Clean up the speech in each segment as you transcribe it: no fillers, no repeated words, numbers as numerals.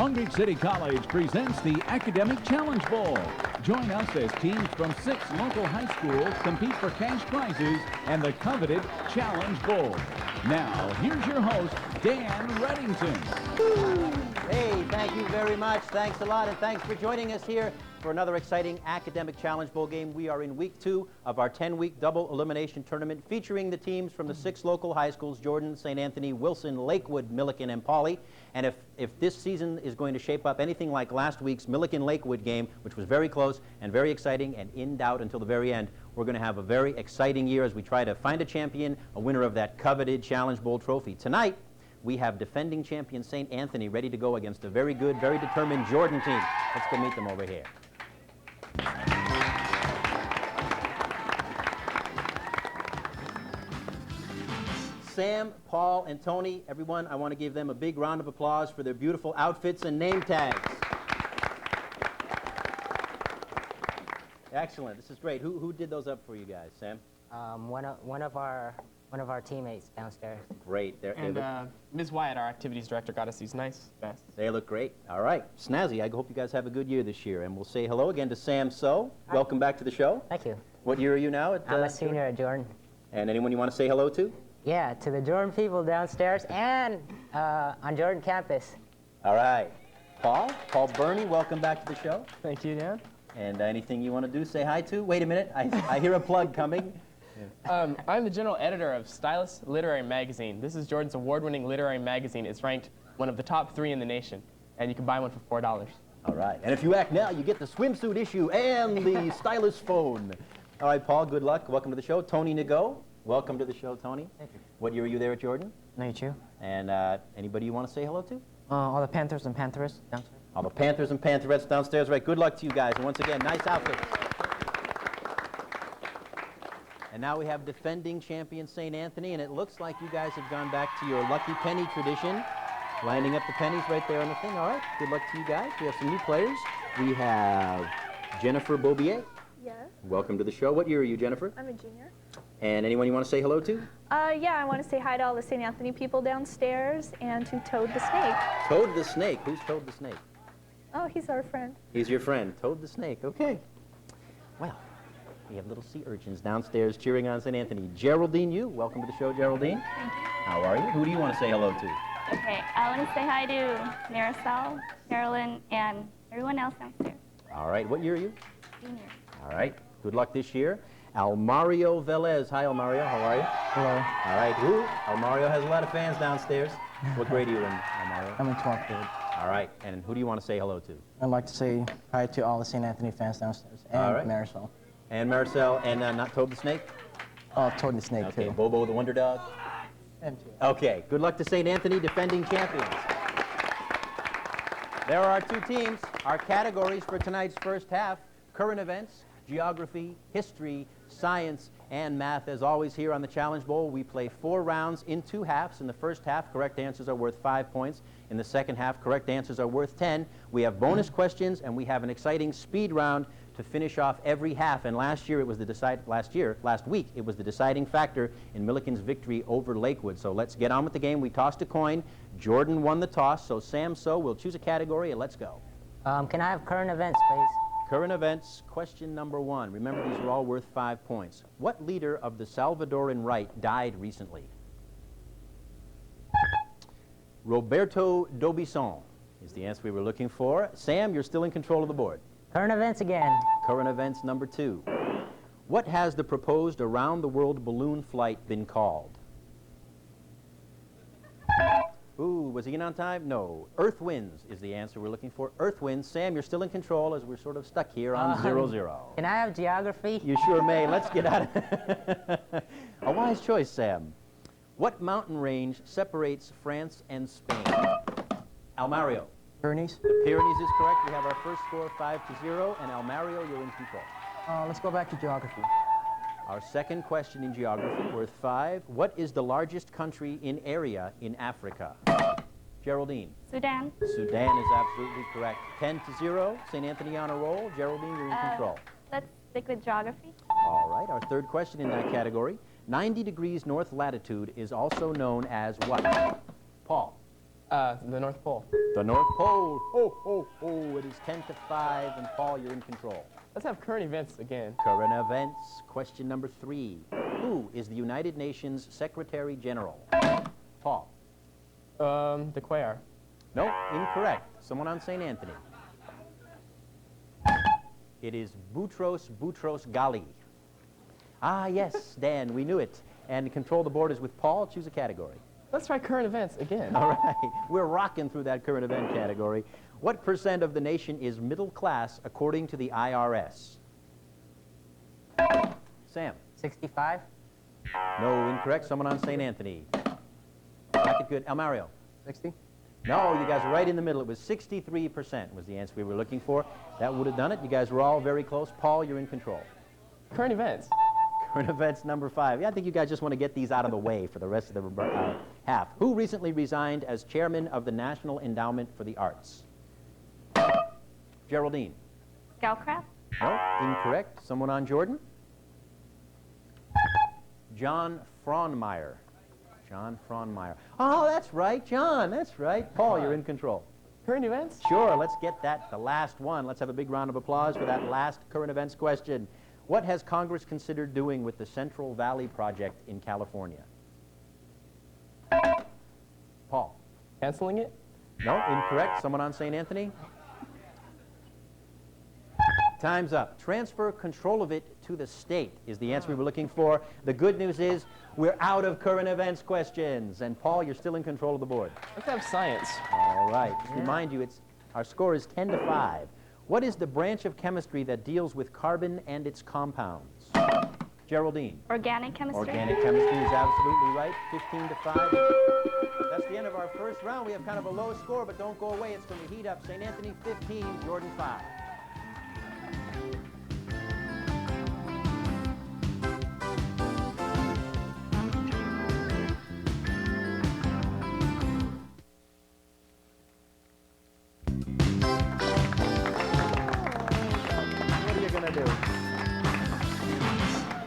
Long Beach City College presents the Academic Challenge Bowl. Join us as teams from 6 local high schools compete for cash prizes and the coveted Challenge Bowl. Now, here's your host, Dan Reddington. Hey, thank you very much. Thanks a lot, and thanks for joining us here for another exciting Academic Challenge Bowl game. We are in week 2 of our 10-week double elimination tournament featuring the teams from the 6 local high schools, Jordan, St. Anthony, Wilson, Lakewood, Milliken, and Pauley. And if this season is going to shape up anything like last week's Milliken-Lakewood game, which was very close and very exciting and in doubt until the very end, we're going to have a very exciting year as we try to find a champion, a winner of that coveted Challenge Bowl trophy. Tonight, we have defending champion St. Anthony ready to go against a very good, very determined Jordan team. Let's go meet them over here. Sam, Paul, and Tony, everyone, I want to give them a big round of applause for their beautiful outfits and name tags. Excellent. This is great. Who did those up for you guys, Sam? One of our teammates downstairs. Great. And Ms. Wyatt, our activities director, got us these nice vests. They look great. All right. Snazzy, I hope you guys have a good year this year. And we'll say hello again to Sam So. Welcome back to the show. Thank you. What year are you now? I'm a senior at Jordan. And anyone you want to say hello to? Yeah, to the Jordan people downstairs and on Jordan campus. All right. Paul Burney, welcome back to the show. Thank you, Dan. And anything you want to do, say hi to? Wait a minute. I hear a plug coming. I'm the general editor of Stylus Literary Magazine. This is Jordan's award-winning literary magazine. It's ranked one of the top 3 in the nation, and you can buy one for $4. All right. And if you act now, you get the swimsuit issue and the Stylus phone. All right, Paul, good luck. Welcome to the show. Tony Nago, welcome to the show, Tony. Thank you. What year were you there at Jordan? Nice you. And anybody you want to say hello to? All the Panthers and Pantheresses downstairs. All the Panthers and Pantherettes downstairs. Right, good luck to you guys. And once again, nice outfits. And now we have defending champion St. Anthony, and it looks like you guys have gone back to your lucky penny tradition, lining up the pennies right there on the thing. All right, good luck to you guys. We have some new players. We have Jennifer Bobier. Yes. Welcome to the show. What year are you, Jennifer? I'm a junior. And anyone you want to say hello to? Yeah, I want to say hi to all the St. Anthony people downstairs and to Toad the Snake. Toad the Snake. Who's Toad the Snake? Oh, he's our friend. He's your friend, Toad the Snake. Okay. Well, we have little sea urchins downstairs cheering on St. Anthony. Geraldine Yu, welcome to the show, Geraldine. Thank you. How are you? Who do you want to say hello to? Okay, I want to say hi to Marisol, Carolyn, and everyone else downstairs. All right, what year are you? Junior. All right, good luck this year. Almario Velez. Hi, Almario, how are you? Hello. All right, Almario has a lot of fans downstairs. What grade are you in, Almario? I'm in 12th grade. All right, and who do you want to say hello to? I'd like to say hi to all the St. Anthony fans downstairs and All right. Marisol. And Marcel, and not Toad the Snake? Oh, Toad the Snake, Okay, too. Bobo the Wonder Dog? Him, too. Okay, good luck to St. Anthony, defending champions. There are our 2 teams. Our categories for tonight's first half: current events, geography, history, science, and math. As always here on the Challenge Bowl, we play 4 rounds in 2 halves. In the first half, correct answers are worth 5 points. In the second half, correct answers are worth 10. We have bonus questions, and we have an exciting speed round to finish off every half. And last week, it was the deciding factor in Milliken's victory over Lakewood. So let's get on with the game. We tossed a coin. Jordan won the toss. So Sam So will choose a category, and let's go. Can I have current events, please? Current events, question number 1. Remember, these are all worth 5 points. What leader of the Salvadoran Right died recently? Roberto D'Aubisson is the answer we were looking for. Sam, you're still in control of the board. Current events again. Current events number 2. What has the proposed around-the-world balloon flight been called? Ooh, was he in on time? No. Earth Winds is the answer we're looking for. Earth Winds. Sam, you're still in control as we're sort of stuck here on 0-0. Can I have geography? You sure may. Let's get out of it. A wise choice, Sam. What mountain range separates France and Spain? Almario. Pyrenees? The Pyrenees is correct. We have our first score 5-0, and Almario, you're in control. Let's go back to geography. Our second question in geography, worth 5. What is the largest country in area in Africa? Geraldine. Sudan. Sudan is absolutely correct. 10-0. St. Anthony on a roll. Geraldine, you're in control. Let's stick with geography. All right, our third question in that category. 90 degrees north latitude is also known as what? Paul. The North Pole. The North Pole. Ho, ho, ho. It is 10-5, and Paul, you're in control. Let's have current events again. Current events. Question number 3. Who is the United Nations Secretary General? Paul. The Quayar. No, incorrect. Someone on St. Anthony. It is Boutros Ghali. Ah, yes, Dan, we knew it. And control the board is with Paul. Choose a category. Let's try current events again. All right. We're rocking through that current event category. What % of the nation is middle class according to the IRS? Sam. 65. No, incorrect. Someone on St. Anthony. Back it good. Almario. 60. No, you guys are right in the middle. It was 63% was the answer we were looking for. That would have done it. You guys were all very close. Paul, you're in control. Current events. Current events number 5. Yeah, I think you guys just want to get these out of the way for the rest of the half. Who recently resigned as chairman of the National Endowment for the Arts? Geraldine. Galcraft. No, incorrect. Someone on Jordan? John Fraunmeyer. John Fraunmeyer. Oh, that's right, John. That's right. Paul, you're in control. Current events? Sure, let's get that, the last one. Let's have a big round of applause for that last current events question. What has Congress considered doing with the Central Valley Project in California? Paul. Canceling it? No, incorrect. Someone on St. Anthony? Time's up. Transfer control of it to the state is the answer we were looking for. The good news is we're out of current events questions. And Paul, you're still in control of the board. Let's have science. All right. Just remind you, our score is 10-5. What is the branch of chemistry that deals with carbon and its compounds? Geraldine. Organic chemistry. Organic chemistry is absolutely right. 15-5. That's the end of our first round. We have kind of a low score, but don't go away. It's going to heat up. St. Anthony 15, Jordan 5.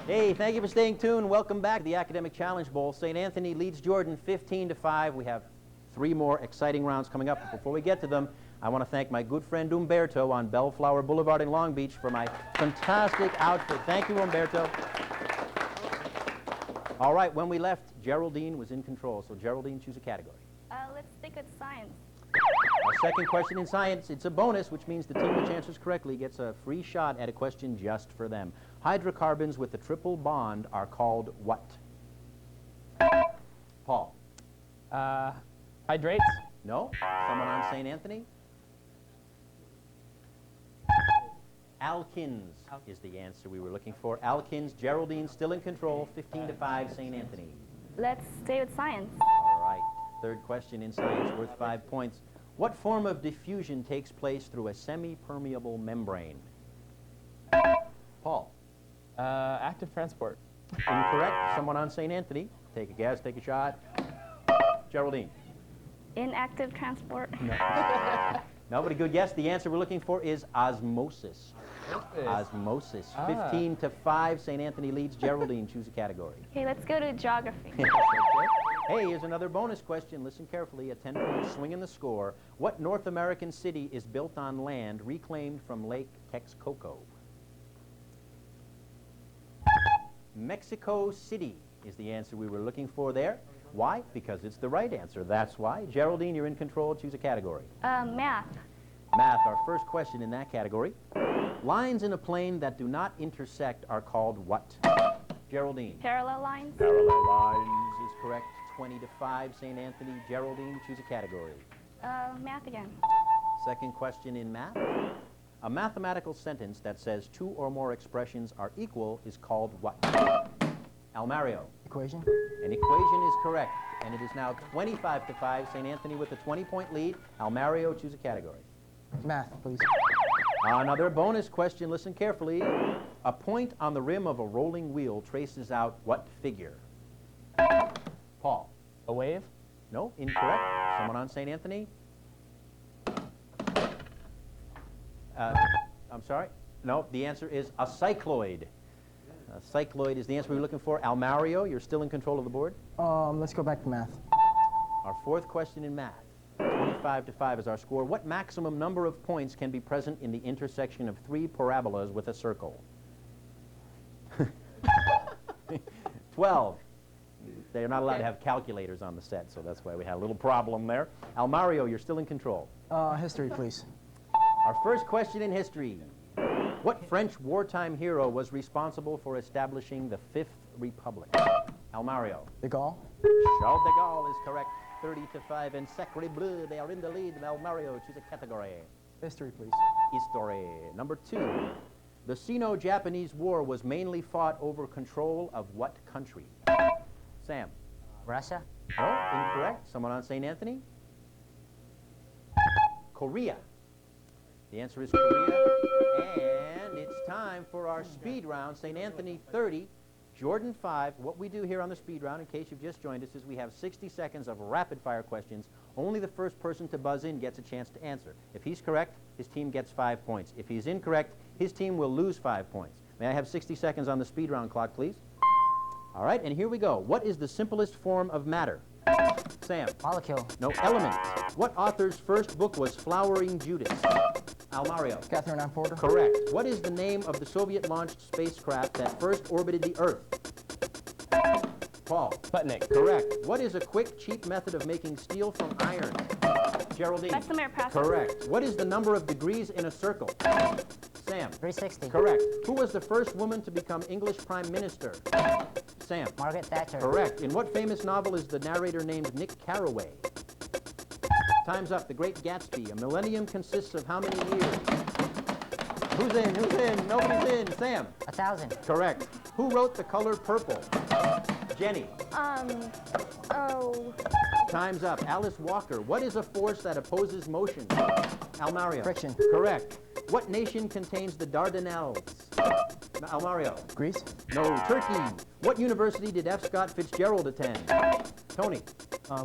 Hey, thank you for staying tuned. Welcome back to the Academic Challenge Bowl. St. Anthony leads Jordan 15-5. We have 3 more exciting rounds coming up. But before we get to them, I want to thank my good friend Umberto on Bellflower Boulevard in Long Beach for my fantastic outfit. Thank you, Umberto. All right, when we left, Geraldine was in control. So Geraldine, choose a category. Let's stick with science. Our second question in science, it's a bonus, which means the team which answers correctly gets a free shot at a question just for them. Hydrocarbons with the triple bond are called what? Paul. Hydrates? No? Someone on St. Anthony? Alkyns is the answer we were looking for. Alkyns. Geraldine still in control. 15-5, St. Anthony. Let's stay with science. All right. Third question in science worth 5 points. What form of diffusion takes place through a semi-permeable membrane? Paul. Active transport. Incorrect. Someone on St. Anthony. Take a guess. Take a shot. Geraldine. Inactive transport. No, but a good guess. The answer we're looking for is osmosis. Osmosis. 15-5. St. Anthony leads. Geraldine, choose a category. Okay, let's go to geography. Okay. Hey, here's another bonus question. Listen carefully. A 10-point swing in the score. What North American city is built on land reclaimed from Lake Texcoco? Mexico City is the answer we were looking for there. Why? Because it's the right answer. That's why. Geraldine, you're in control. Choose a category. Math. Math, our first question in that category. Lines in a plane that do not intersect are called what? Geraldine. Parallel lines. Parallel lines is correct. 20-5, St. Anthony. Geraldine, choose a category. Math again. Second question in math. A mathematical sentence that says 2 or more expressions are equal is called what? Almario. Equation. An equation is correct. And it is now 25-5, St. Anthony with a 20-point lead. Almario, choose a category. Math, please. Another bonus question. Listen carefully. A point on the rim of a rolling wheel traces out what figure? Paul. A wave? No, incorrect. Someone on St. Anthony? I'm sorry? No, the answer is a cycloid. A cycloid is the answer we were looking for. Almario, you're still in control of the board. Let's go back to math. Our fourth question in math. 25-5 is our score. What maximum number of points can be present in the intersection of 3 parabolas with a circle? 12. They're not allowed to have calculators on the set, so that's why we had a little problem there. Almario, you're still in control. History, please. Our first question in history. What French wartime hero was responsible for establishing the Fifth Republic? Almario. De Gaulle. Charles de Gaulle is correct. 30-5, and Sacre Bleu, they are in the lead. Almario, choose a category. History, please. History. Number 2. The Sino-Japanese War was mainly fought over control of what country? Sam. Russia. Oh, incorrect. Someone on St. Anthony? Korea. The answer is Korea. And it's time for our speed round. St. Anthony 30, Jordan 5. What we do here on the speed round, in case you've just joined us, is we have 60 seconds of rapid-fire questions. Only the first person to buzz in gets a chance to answer. If he's correct, his team gets 5 points. If he's incorrect, his team will lose 5 points. May I have 60 seconds on the speed round clock, please? All right, and here we go. What is the simplest form of matter? Sam. Molecule. No, element. What author's first book was Flowering Judas? Almario. Catherine Ann Porter. Correct. What is the name of the Soviet-launched spacecraft that first orbited the Earth? Paul. Sputnik. Correct. What is a quick, cheap method of making steel from iron? Geraldine. Bessemer process. Correct. What is the number of degrees in a circle? Sam. 360. Correct. Who was the first woman to become English Prime Minister? Sam. Margaret Thatcher. Correct. In what famous novel is the narrator named Nick Carraway? Time's up. The Great Gatsby. A millennium consists of how many years? Who's in? Who's in? Nobody's in. Sam. 1,000. Correct. Who wrote The Color Purple? Jenny. Oh, Time's up. Alice Walker. What is a force that opposes motion? Almario. Friction. Correct. What nation contains the Dardanelles? Almario. Greece. No. Turkey. What university did F. Scott Fitzgerald attend? Tony.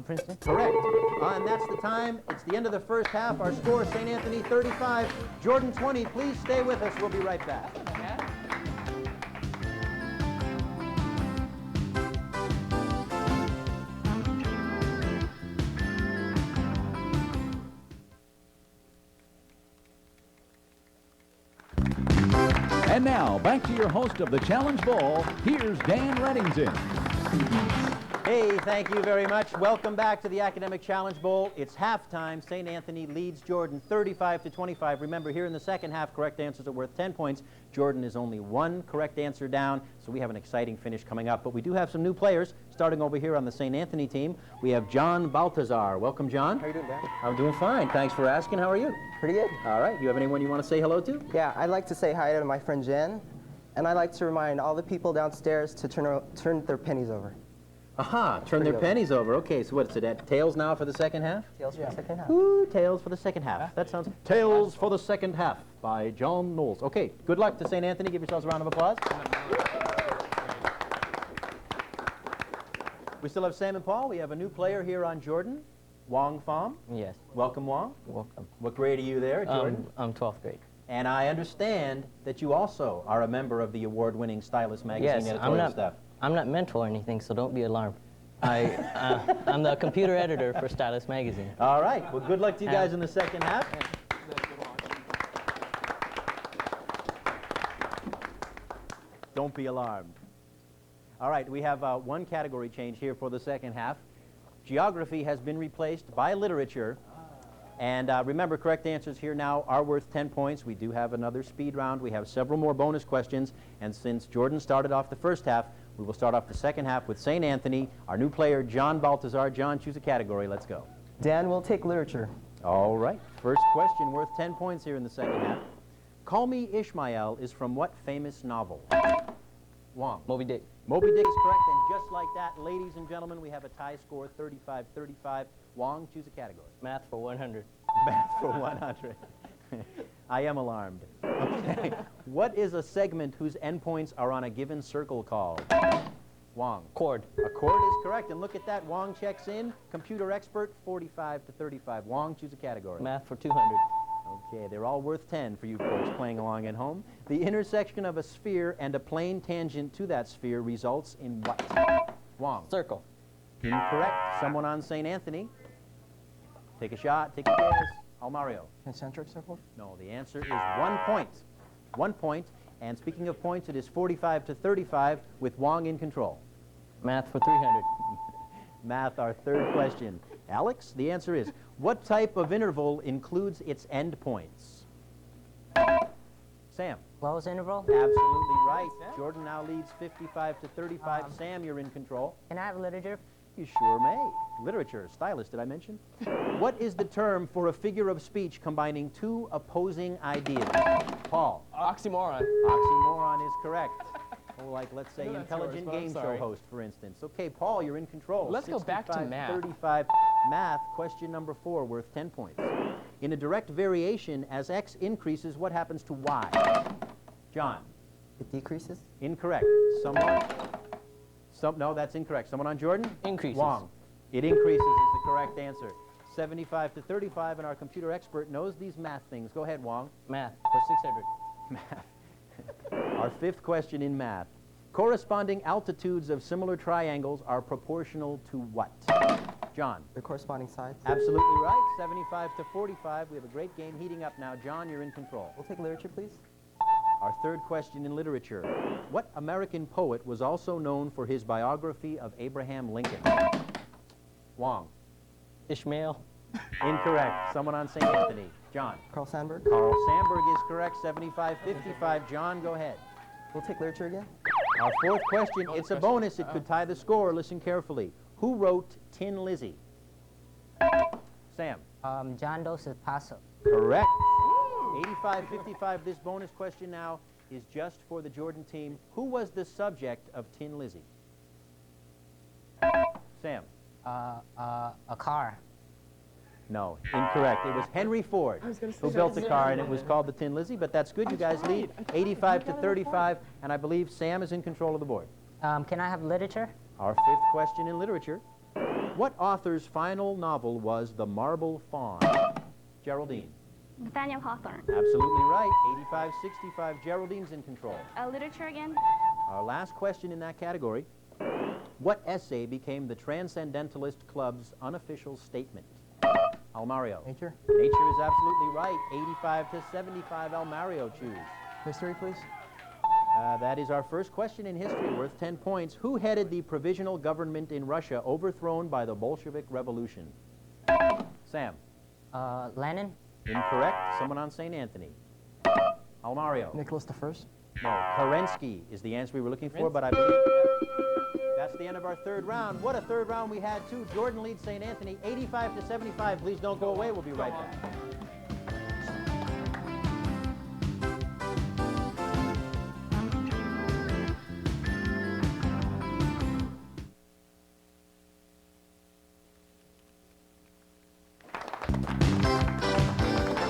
Princeton. Correct. And that's the time. It's the end of the first half. Our score, St. Anthony 35, Jordan 20. Please stay with us. We'll be right back. And now, back to your host of the Challenge Bowl. Here's Dan Reddington. Hey, thank you very much. Welcome back to the Academic Challenge Bowl. It's halftime. St. Anthony leads Jordan 35-25. Remember, here in the second half, correct answers are worth 10 points. Jordan is only 1 correct answer down, so we have an exciting finish coming up. But we do have some new players. Starting over here on the St. Anthony team, we have John Baltazar. Welcome, John. How are you doing, Dan? I'm doing fine. Thanks for asking. How are you? Pretty good. All right. You have anyone you want to say hello to? Yeah, I'd like to say hi to my friend Jen, and I'd like to remind all the people downstairs to turn their pennies over. Aha, turn their pennies over. Okay, so what's it at? Tails now for the second half? Tails for the second half. Ooh, Tails for the second half. That sounds... Tails for the second half by John Knowles. Okay, good luck to St. Anthony. Give yourselves a round of applause. We still have Sam and Paul. We have a new player here on Jordan, Wong Pham. Yes. Welcome, Wong. Welcome. What grade are you there, Jordan? I'm 12th grade. And I understand that you also are a member of the award-winning Stylus magazine editorial staff. I'm not mentor or anything, so don't be alarmed. I'm the computer editor for Stylus magazine. All right. Well, good luck to you guys in the second half. Don't be alarmed. All right. We have one category change here for the second half. Geography has been replaced by literature. And remember, correct answers here now are worth 10 points. We do have another speed round. We have several more bonus questions. And since Jordan started off the first half, we will start off the second half with St. Anthony. Our new player, John Baltazar. John, choose a category. Let's go. Dan will take literature. All right. First question worth 10 points here in the second half. Call Me Ishmael is from what famous novel? Wong. Moby Dick. Moby Dick is correct. And just like that, ladies and gentlemen, we have a tie score, 35-35. Wong, choose a category. Math for 100. Math for 100. I am alarmed. Okay. What is a segment whose endpoints are on a given circle called? Wong. Chord. A chord is correct. And look at that. Wong checks in. Computer expert, 45-35. Wong, choose a category. Math for 200. Okay, they're all worth 10 for you folks playing along at home. The intersection of a sphere and a plane tangent to that sphere results in what? Wong. Circle. Incorrect. Someone on St. Anthony. Take a shot. Take a guess. Almario. Concentric circles? No, the answer is 1 point. 1 point. And speaking of points, it is 45 to 35 with Wong in control. Math for 300. Math, our third question. Alex, the answer is, what type of interval includes its endpoints? Sam. Closed interval? Absolutely right. Jordan now leads 55 to 35. Sam, you're in control. Can I have literature? You sure may. Literature, stylist, did I mention? What is the term for a figure of speech combining two opposing ideas? Paul. Oxymoron. Oxymoron is correct. Oh, like, let's say, No, that's intelligent yours, but I'm game show sorry. host, for instance. Okay, Paul, you're in control. Let's go back to 65, math. 35. Math, question number 4, worth 10 points. In a direct variation, as x increases, what happens to y? John. It decreases? Incorrect. No, that's incorrect. Someone on Jordan? Increases. Wong. It increases is the correct answer. 75 to 35, and our computer expert knows these math things. Go ahead, Wong. Math for 600. Math. Our fifth question in math. Corresponding altitudes of similar triangles are proportional to what? John. The corresponding sides? Absolutely right. 75 to 45. We have a great game heating up now. John, you're in control. We'll take literature, please. Our third question in literature. What American poet was also known for his biography of Abraham Lincoln? Wong. Ishmael. Incorrect. Someone on St. Anthony. John. Carl Sandburg? Carl Sandburg is correct. 75-55. John, go ahead. We'll take literature again. Our fourth question. It's a bonus. It could tie the score. Listen carefully. Who wrote Tin Lizzie? Sam. John Dos Passos. Correct. 85-55. This bonus question now is just for the Jordan team. Who was the subject of Tin Lizzie? Sam. A car. No, incorrect. It was Henry Ford who built the car, and it was called the Tin Lizzie. But that's good. You guys lead 85 to 35, and I believe Sam is in control of the board. Can I have literature? Our fifth question in literature. What author's final novel was The Marble Fawn? Geraldine. Nathaniel Hawthorne. Absolutely right. 85-65. Geraldine's in control. Literature again? Our last question in that category. What essay became the Transcendentalist Club's unofficial statement? Almario. Nature? Nature is absolutely right. 85 to 75. Almario choose. History, please. That is our first question in history, worth 10 points. Who headed the provisional government in Russia overthrown by the Bolshevik Revolution? Sam. Lenin? Incorrect. Someone on St. Anthony. Almario. Nicholas I. No, Kerensky is the answer we were looking for, but I believe that's the end of our third round. What a third round we had, too. Jordan leads St. Anthony 85 to 75. Please don't go away. We'll be right back.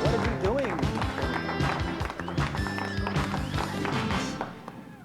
What are you doing?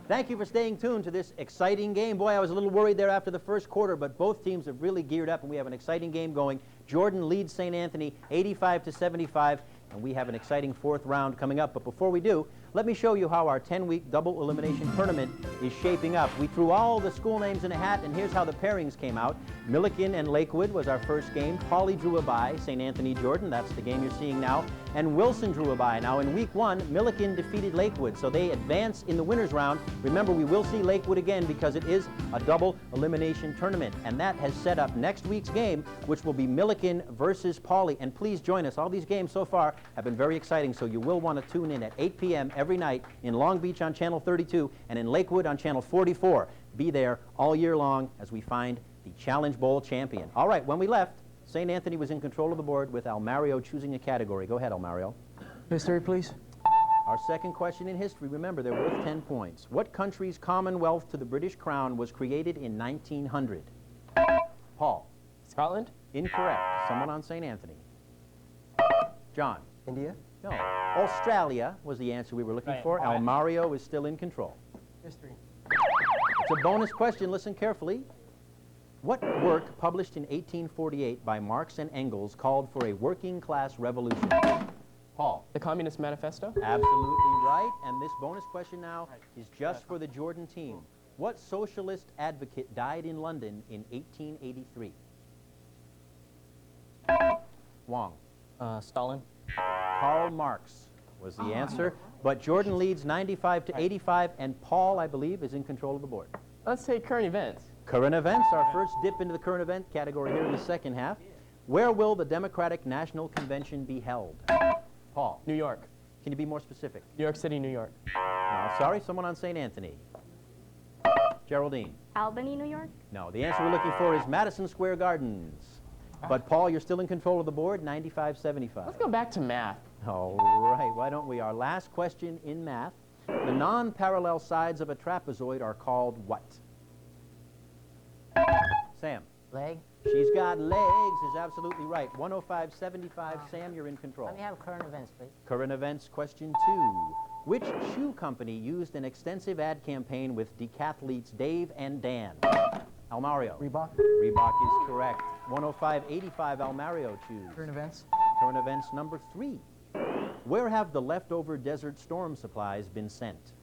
Thank you for staying tuned to this exciting game. Boy, I was a little worried there after the first quarter, but both teams have really geared up, and we have an exciting game going. Jordan leads St. Anthony 85 to 75, and we have an exciting fourth round coming up. But before we do, let me show you how our 10-week double elimination tournament is shaping up. We threw all the school names in a hat, and here's how the pairings came out. Milliken and Lakewood was our first game. Pauley drew a bye. St. Anthony Jordan, that's the game you're seeing now. And Wilson drew a bye. Now, in week 1, Milliken defeated Lakewood, so they advance in the winner's round. Remember, we will see Lakewood again because it is a double elimination tournament, and that has set up next week's game, which will be Milliken versus Pauley. And please join us. All these games so far have been very exciting, so you will want to tune in at 8 p.m. every night in Long Beach on Channel 32 and in Lakewood on Channel 44. Be there all year long as we find the Challenge Bowl champion. All right, when we left, St. Anthony was in control of the board with Almario choosing a category. Go ahead, Almario. History, please. Our second question in history, remember, they're worth 10 points. What country's Commonwealth to the British Crown was created in 1900? Paul. Scotland? Incorrect. Someone on St. Anthony. John. India? No. Australia was the answer we were looking Right. for. Almario is still in control. History. It's a bonus question. Listen carefully. What work published in 1848 by Marx and Engels called for a working class revolution? Paul. The Communist Manifesto? Absolutely right. And this bonus question now is just for the Jordan team. What socialist advocate died in London in 1883? Wong. Stalin. Karl Marx was the answer. But Jordan leads 95 to 85, and Paul, I believe, is in control of the board. Let's say current events. Current events, our first dip into the current event category here in the second half. Where will the Democratic National Convention be held? Paul. New York. Can you be more specific? New York City, New York. No, sorry, someone on St. Anthony. Geraldine. Albany, New York. No, the answer we're looking for is Madison Square Gardens. But Paul, you're still in control of the board, 95-75. Let's go back to math. All right, why don't we? Our last question in math. The non-parallel sides of a trapezoid are called what? Sam. Leg. She's got legs, is absolutely right. 105-75. Sam, you're in control. Let me have current events, please. Current events, question 2. Which shoe company used an extensive ad campaign with decathletes Dave and Dan? Almario. Reebok. Reebok is correct. 105-85. Almario choose. Current events. Current events number 3. Where have the leftover Desert Storm supplies been sent?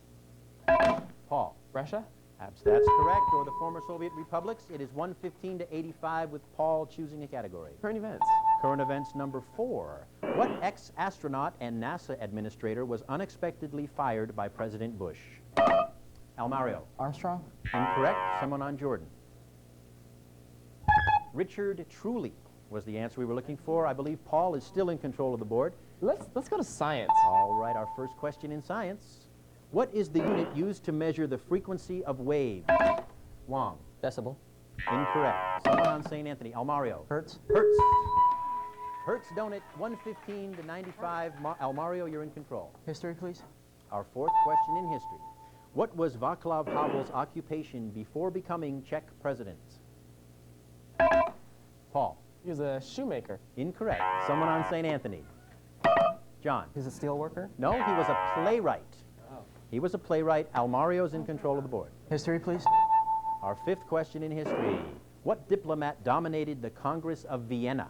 Paul. Russia? That's correct. Or the former Soviet republics. It is 115-85 with Paul choosing a category. Current events. Current events number 4. What ex-astronaut and NASA administrator was unexpectedly fired by President Bush? Almario. Armstrong. Incorrect. Someone on Jordan. Richard Truly was the answer we were looking for. I believe Paul is still in control of the board. Let's go to science. All right, our first question in science. What is the unit used to measure the frequency of waves? Wong. Decibel. Incorrect. Someone on St. Anthony. Almario. Hertz. Hertz. Hertz donut 115-95. Almario, you're in control. History, please. Our fourth question in history. What was Václav Havel's occupation before becoming Czech president? Paul. He was a shoemaker. Incorrect. Someone on St. Anthony. John. He's a steel worker. No, he was a playwright. He was a playwright. Almario's in control of the board. History, please. Our fifth question in history. What diplomat dominated the Congress of Vienna?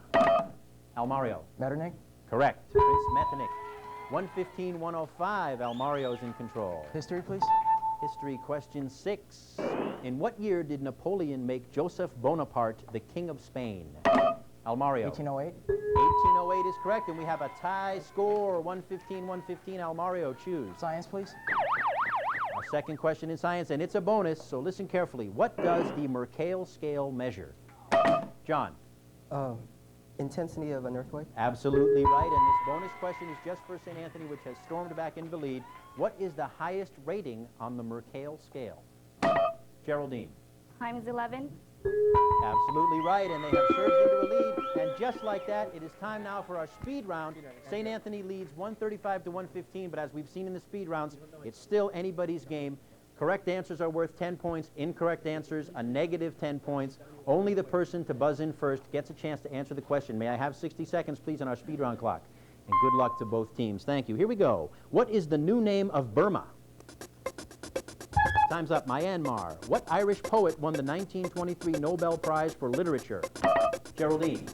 Almario. Metternich. Correct. Prince Metternich. 115-105. Almario's in control. History, please. History question 6. In what year did Napoleon make Joseph Bonaparte the King of Spain? Almario. 1808. 1808 is correct, and we have a tie score, 115-115. Almario, choose. Science, please. Our second question in science, and it's a bonus, so listen carefully. What does the Mercalli scale measure? John. Intensity of an earthquake. Absolutely right, and this bonus question is just for St. Anthony, which has stormed back into the lead. What is the highest rating on the Mercalli scale? Geraldine. Times 11. Absolutely right, and they have surged into a lead. And just like that, it is time now for our speed round. St. Anthony leads 135-115, but as we've seen in the speed rounds, it's still anybody's game. Correct answers are worth 10 points. Incorrect answers, a negative 10 points. Only the person to buzz in first gets a chance to answer the question. May I have 60 seconds, please, on our speed round clock? And good luck to both teams. Thank you. Here we go. What is the new name of Burma? Time's up. Myanmar. What Irish poet won the 1923 Nobel Prize for Literature? Geraldine.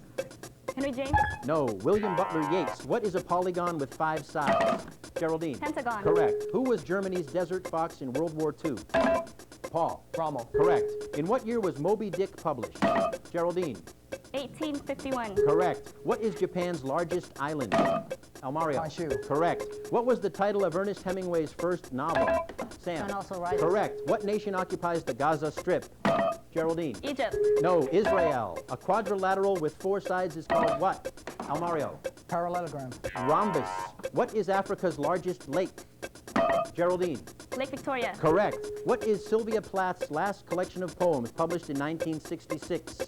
Henry James. No. William Butler Yeats. What is a polygon with 5 sides? Geraldine. Pentagon. Correct. Who was Germany's desert fox in World War II? Paul. Rommel. Correct. In what year was Moby Dick published? Geraldine. 1851. Correct. What is Japan's largest island? Almario. Honshu. Correct. What was the title of Ernest Hemingway's first novel? Sam. Sun Also Rises. Correct. What nation occupies the Gaza Strip? Geraldine. Egypt. No, Israel. A quadrilateral with 4 sides is called what? Almario. Parallelogram. Rhombus. What is Africa's largest lake? Geraldine. Lake Victoria. Correct. What is Sylvia Plath's last collection of poems published in 1966?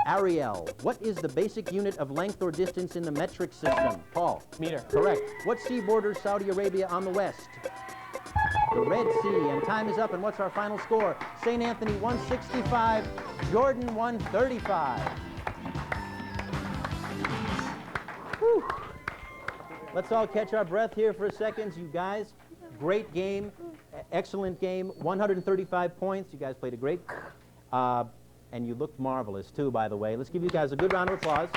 Ariel. What is the basic unit of length or distance in the metric system? Paul. Meter. Correct. What sea borders Saudi Arabia on the west? The Red Sea. And time is up. And what's our final score? St. Anthony 165, Jordan 135. Whew. Let's all catch our breath here for a second. You guys, great game, excellent game, 135 points. You guys played a great, and you looked marvelous too, by the way. Let's give you guys a good round of applause.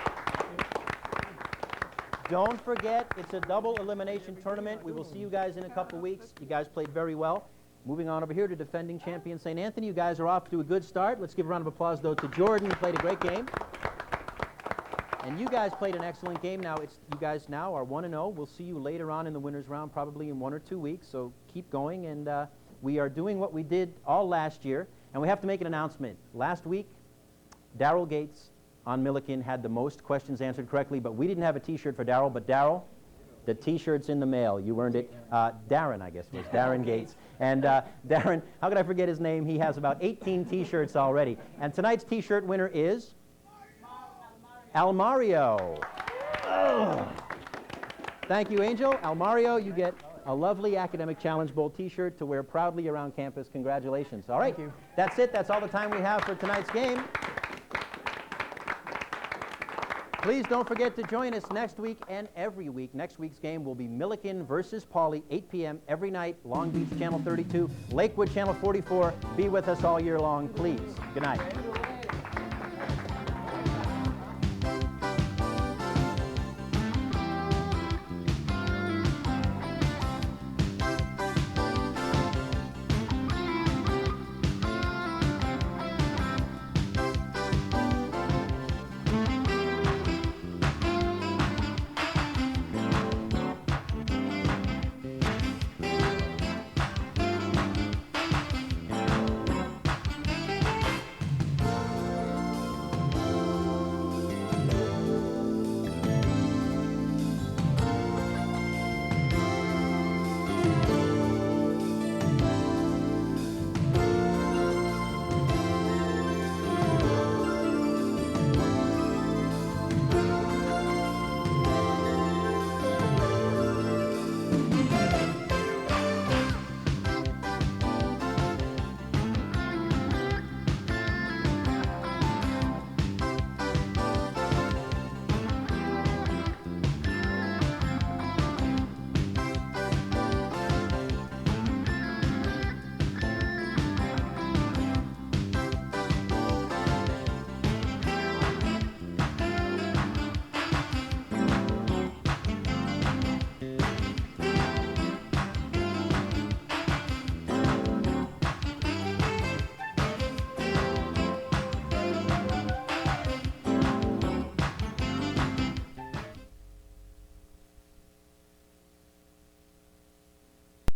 Don't forget, it's a double elimination tournament. We will see you guys in a couple weeks. You guys played very well. Moving on over here to defending champion St. Anthony. You guys are off to a good start. Let's give a round of applause, though, to Jordan, who played a great game. And you guys played an excellent game. Now, you guys now are 1-0. We'll see you later on in the winners round, probably in 1 or 2 weeks. So keep going. And we are doing what we did all last year. And we have to make an announcement. Last week, Darrell Gates on Milliken had the most questions answered correctly, but we didn't have a T-shirt for Darrell. But Darrell, the T-shirt's in the mail. You earned it. Darren, I guess it was. Darren Gates. And Darren, how could I forget his name? He has about 18 T-shirts already. And tonight's T-shirt winner is Almario. Thank you, Angel. Almario, you get a lovely Academic Challenge Bowl T-shirt to wear proudly around campus. Congratulations. All right. Thank you. That's it. That's all the time we have for tonight's game. Please don't forget to join us next week and every week. Next week's game will be Milliken versus Pauley, 8 p.m. every night, Long Beach Channel 32, Lakewood Channel 44. Be with us all year long, please. Good night.